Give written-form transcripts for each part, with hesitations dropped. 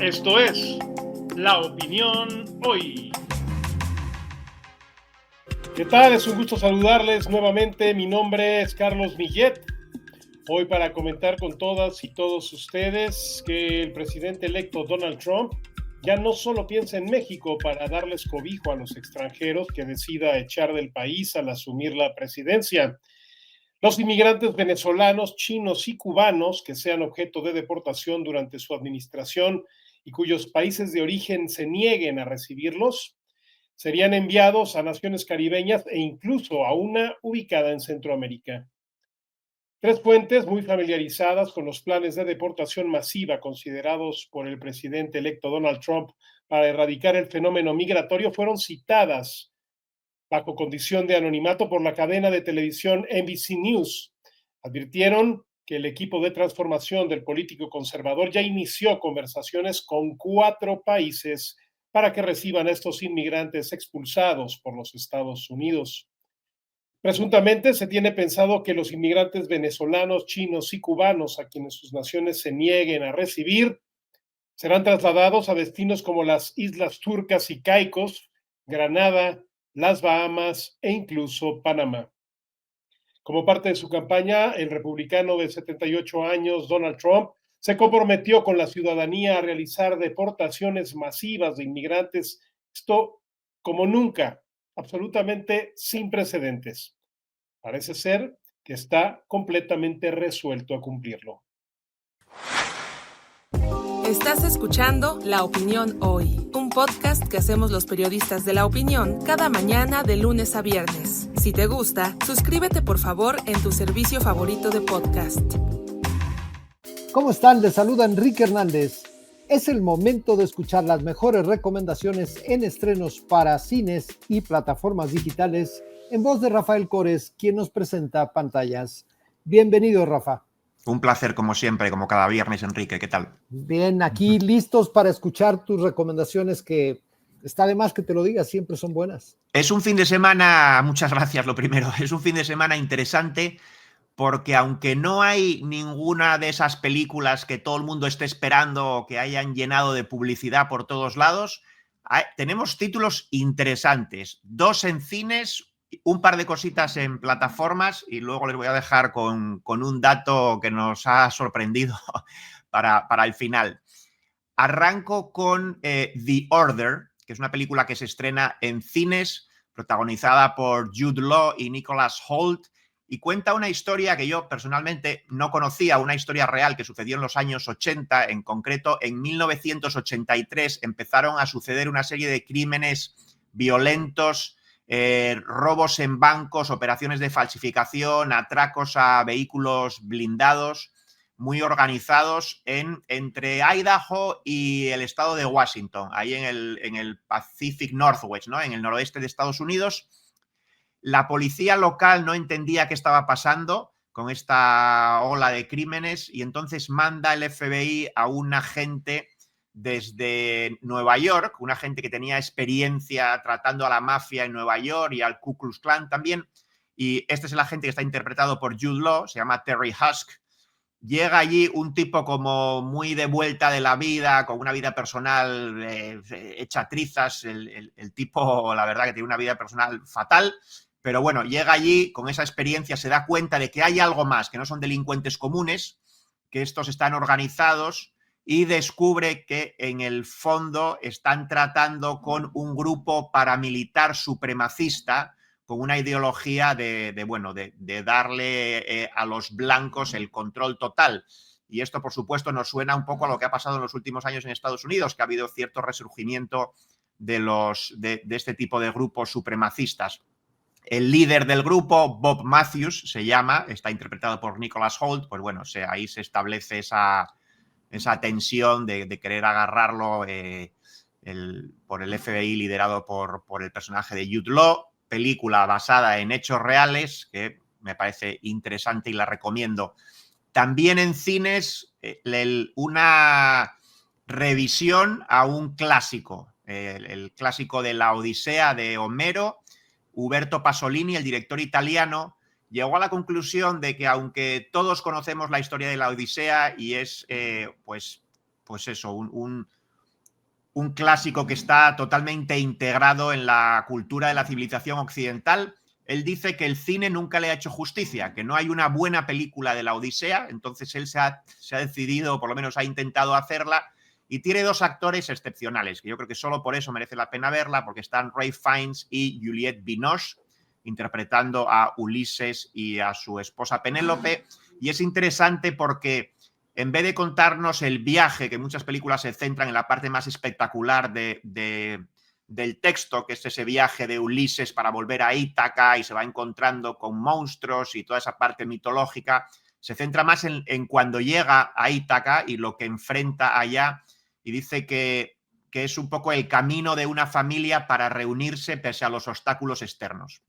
Esto es La Opinión Hoy. ¿Qué tal? Es un gusto saludarles nuevamente. Mi nombre es Carlos Millet. Hoy para comentar con todas y todos ustedes que el presidente electo Donald Trump ya no solo piensa en México para darles cobijo a los extranjeros que decida echar del país al asumir la presidencia. Los inmigrantes venezolanos, chinos y cubanos que sean objeto de deportación durante su administración y cuyos países de origen se nieguen a recibirlos, serían enviados a naciones caribeñas e incluso a una ubicada en Centroamérica. Tres fuentes muy familiarizadas con los planes de deportación masiva considerados por el presidente electo Donald Trump para erradicar el fenómeno migratorio fueron citadas bajo condición de anonimato por la cadena de televisión NBC News. Advirtieron que el equipo de transformación del político conservador ya inició conversaciones con 4 países para que reciban a estos inmigrantes expulsados por los Estados Unidos. Presuntamente se tiene pensado que los inmigrantes venezolanos, chinos y cubanos a quienes sus naciones se nieguen a recibir serán trasladados a destinos como las Islas Turcas y Caicos, Granada, las Bahamas e incluso Panamá. Como parte de su campaña, el republicano de 78 años, Donald Trump, se comprometió con la ciudadanía a realizar deportaciones masivas de inmigrantes, esto como nunca, absolutamente sin precedentes. Parece ser que está completamente resuelto a cumplirlo. Estás escuchando La Opinión Hoy, un podcast que hacemos los periodistas de La Opinión cada mañana de lunes a viernes. Si te gusta, suscríbete por favor en tu servicio favorito de podcast. ¿Cómo están? Les saluda Enrique Hernández. Es el momento de escuchar las mejores recomendaciones en estrenos para cines y plataformas digitales en voz de Rafael Cores, quien nos presenta pantallas. Bienvenido, Rafa. Un placer, como siempre, como cada viernes, Enrique. ¿Qué tal? Bien, aquí listos para escuchar tus recomendaciones, que está de más que te lo digas, siempre son buenas. Es un fin de semana, muchas gracias, lo primero, es un fin de semana interesante porque aunque no hay ninguna de esas películas que todo el mundo esté esperando o que hayan llenado de publicidad por todos lados, tenemos títulos interesantes, 2 en cines, un par de cositas en plataformas y luego les voy a dejar con un dato que nos ha sorprendido para el final. Arranco con The Order, que es una película que se estrena en cines, protagonizada por Jude Law y Nicholas Hoult, y cuenta una historia que yo personalmente no conocía, una historia real que sucedió en los años 80, en concreto en 1983 empezaron a suceder una serie de crímenes violentos, robos en bancos, operaciones de falsificación, atracos a vehículos blindados, muy organizados entre Idaho y el estado de Washington, ahí en el Pacific Northwest, ¿no? En el noroeste de Estados Unidos. La policía local no entendía qué estaba pasando con esta ola de crímenes y entonces manda el FBI a un agente desde Nueva York, un agente que tenía experiencia tratando a la mafia en Nueva York y al Ku Klux Klan también. Y este es el agente que está interpretado por Jude Law, se llama Terry Husk. Llega allí un tipo como muy de vuelta de la vida, con una vida personal hecha trizas. El tipo, la verdad, que tiene una vida personal fatal. Pero bueno, llega allí con esa experiencia, se da cuenta de que hay algo más, que no son delincuentes comunes, que estos están organizados y descubre que en el fondo están tratando con un grupo paramilitar supremacista con una ideología de darle a los blancos el control total. Y esto, por supuesto, nos suena un poco a lo que ha pasado en los últimos años en Estados Unidos, que ha habido cierto resurgimiento de este tipo de grupos supremacistas. El líder del grupo, Bob Matthews, se llama, está interpretado por Nicholas Hoult, pues bueno, ahí se establece esa tensión de querer agarrarlo por el FBI liderado por el personaje de Jude Law. Película basada en hechos reales que me parece interesante y la recomiendo. También en cines una revisión a un clásico, el clásico de La Odisea de Homero. Uberto Pasolini, el director italiano, llegó a la conclusión de que aunque todos conocemos la historia de la Odisea y es pues eso, un clásico que está totalmente integrado en la cultura de la civilización occidental. Él dice que el cine nunca le ha hecho justicia, que no hay una buena película de la Odisea, entonces él se ha decidido, por lo menos ha intentado hacerla, y tiene dos actores excepcionales, que yo creo que solo por eso merece la pena verla, porque están Ralph Fiennes y Juliette Binoche interpretando a Ulises y a su esposa Penélope, y es interesante porque en vez de contarnos el viaje, que muchas películas se centran en la parte más espectacular del texto, que es ese viaje de Ulises para volver a Ítaca y se va encontrando con monstruos y toda esa parte mitológica, se centra más en cuando llega a Ítaca y lo que enfrenta allá, y dice que es un poco el camino de una familia para reunirse pese a los obstáculos externos.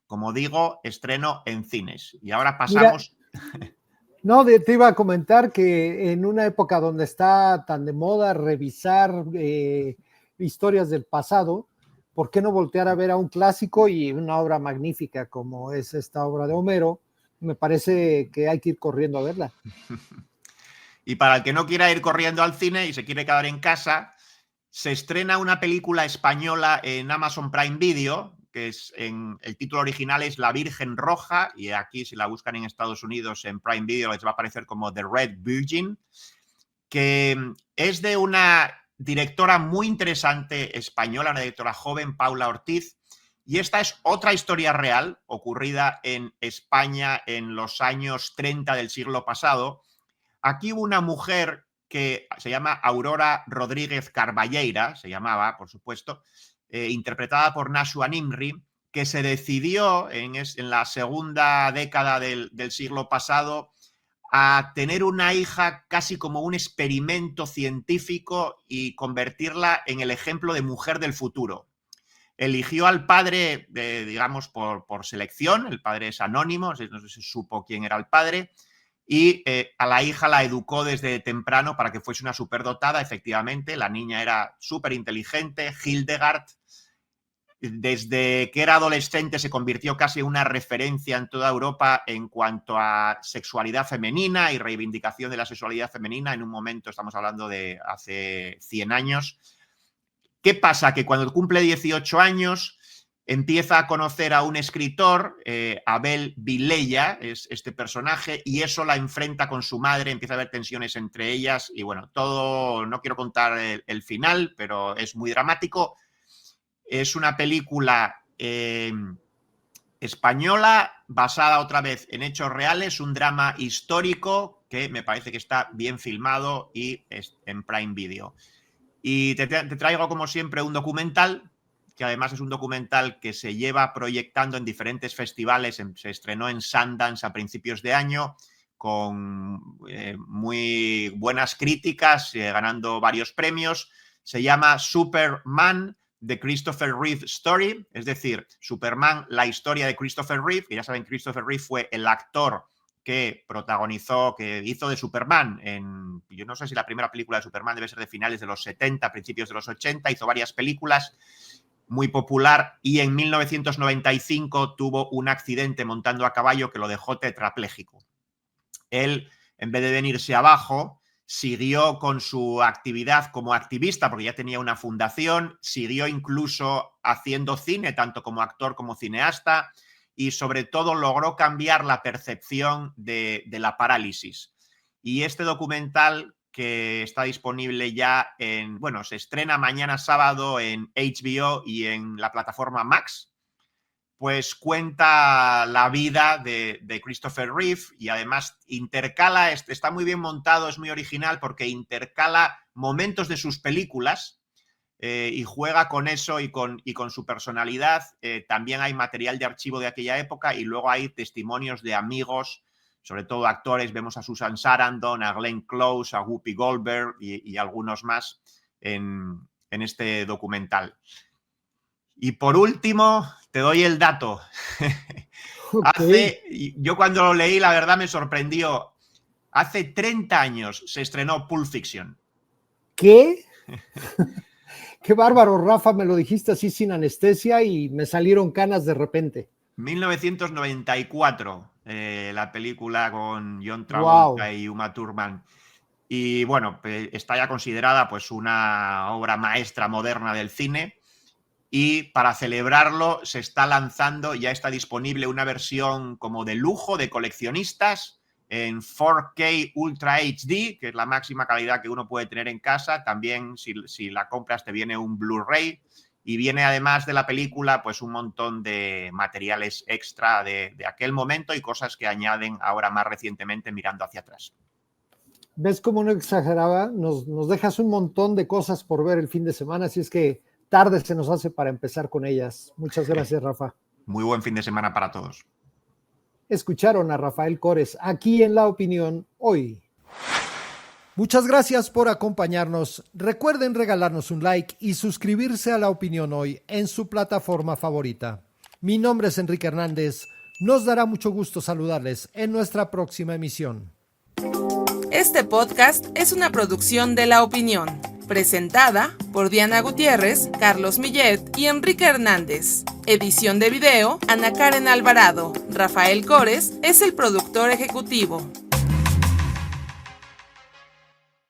Como digo, estreno en cines. Y ahora pasamos... Mira, no, te iba a comentar que en una época donde está tan de moda revisar historias del pasado, ¿por qué no voltear a ver a un clásico y una obra magnífica como es esta obra de Homero? Me parece que hay que ir corriendo a verla. Y para el que no quiera ir corriendo al cine y se quiere quedar en casa, se estrena una película española en Amazon Prime Video, que es el título original es La Virgen Roja, y aquí si la buscan en Estados Unidos en Prime Video les va a aparecer como The Red Virgin, que es de una directora muy interesante española, una directora joven, Paula Ortiz, y esta es otra historia real ocurrida en España en los años 30 del siglo pasado. Aquí hubo una mujer que se llama Aurora Rodríguez Carballeira, se llamaba, por supuesto, interpretada por Nashua Nimri, que se decidió en la segunda década del siglo pasado a tener una hija casi como un experimento científico y convertirla en el ejemplo de mujer del futuro. Eligió al padre, digamos, por selección, el padre es anónimo, no se supo quién era el padre, y a la hija la educó desde temprano para que fuese una superdotada. Efectivamente, la niña era súper inteligente. Hildegard, desde que era adolescente, se convirtió casi en una referencia en toda Europa en cuanto a sexualidad femenina y reivindicación de la sexualidad femenina. En un momento, estamos hablando de hace 100 años. ¿Qué pasa? Que cuando cumple 18 años... empieza a conocer a un escritor, Abel Vilella, es este personaje, y eso la enfrenta con su madre, empieza a haber tensiones entre ellas, y bueno, todo, no quiero contar el final, pero es muy dramático. Es una película española, basada otra vez en hechos reales, un drama histórico que me parece que está bien filmado y es en Prime Video. Y te traigo, como siempre, un documental, que además es un documental que se lleva proyectando en diferentes festivales. Se estrenó en Sundance a principios de año con muy buenas críticas, ganando varios premios. Se llama Superman, The Christopher Reeve Story, es decir, Superman, la historia de Christopher Reeve, que ya saben, Christopher Reeve fue el actor que protagonizó, que hizo de Superman yo no sé si la primera película de Superman debe ser de finales de los 70, principios de los 80, hizo varias películas, muy popular, y en 1995 tuvo un accidente montando a caballo que lo dejó tetrapléjico. Él, en vez de venirse abajo, siguió con su actividad como activista, porque ya tenía una fundación, siguió incluso haciendo cine, tanto como actor como cineasta, y sobre todo logró cambiar la percepción de la parálisis. Y este documental, que está disponible ya se estrena mañana sábado en HBO y en la plataforma Max, pues cuenta la vida de Christopher Reeve, y además intercala, está muy bien montado, es muy original porque intercala momentos de sus películas y juega con eso y con su personalidad. También hay material de archivo de aquella época y luego hay testimonios de amigos, sobre todo actores. Vemos a Susan Sarandon, a Glenn Close, a Whoopi Goldberg y algunos más en este documental. Y por último, te doy el dato. Okay. Yo cuando lo leí, la verdad me sorprendió. Hace 30 años se estrenó Pulp Fiction. ¿Qué? Qué bárbaro, Rafa, me lo dijiste así sin anestesia y me salieron canas de repente. 1994, la película con John Travolta y Uma Thurman. y bueno, está ya considerada pues una obra maestra moderna del cine. Y para celebrarlo se está lanzando, ya está disponible una versión como de lujo, de coleccionistas, en 4K Ultra HD, que es la máxima calidad que uno puede tener en casa. También si la compras te viene un Blu-ray y viene además de la película pues un montón de materiales extra de aquel momento y cosas que añaden ahora más recientemente mirando hacia atrás. ¿Ves cómo no exageraba? Nos dejas un montón de cosas por ver el fin de semana, así es que tarde se nos hace para empezar con ellas. Muchas gracias, Rafa. Muy buen fin de semana para todos. Escucharon a Rafael Cores aquí en La Opinión hoy. Muchas gracias por acompañarnos. Recuerden regalarnos un like y suscribirse a La Opinión hoy en su plataforma favorita. Mi nombre es Enrique Hernández. Nos dará mucho gusto saludarles en nuestra próxima emisión. Este podcast es una producción de La Opinión, presentada por Diana Gutiérrez, Carlos Millet y Enrique Hernández. Edición de video, Ana Karen Alvarado. Rafael Cores es el productor ejecutivo.